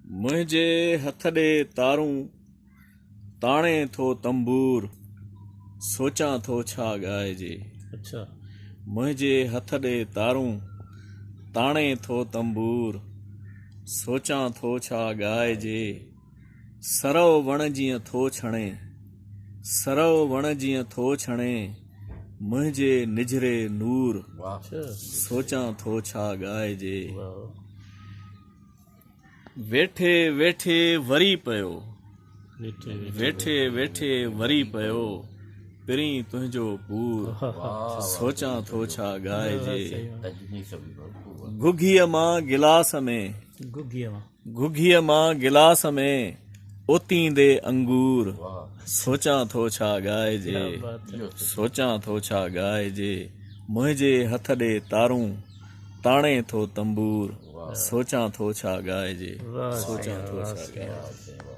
मुंहिंजे हथ ॾे तारूं ताणे थो तंबूर सोचां थो छा ॻाइजे। अच्छा। मुंहिंजे हथ ॾे तारूं ताणे थो तंबूर सोचां थो छा ॻाइजे। सरव वण जीअं थो छणे सरव वण जीअं थो छणे मुंहिंजे निजरे नूर सोचां थो छा ॻाइजे। वेठे वेठे वरी पियो वेठे वेठे वरी पियो पिरीं तुंहिंजो पूर सोचां थो छा ॻाइजे। घुघीअ मां गिलास में घुघीअ मां गिलास में ओतींदे अंगूर सोचां थो छा ॻाइजे। सोचां थो छा ॻाइजे। मुंहिंजे हथ ॾे तारूं ताणे थो तंबूर सोचां थो छा ॻाइजे। सोचां थो छा ॻाइजे।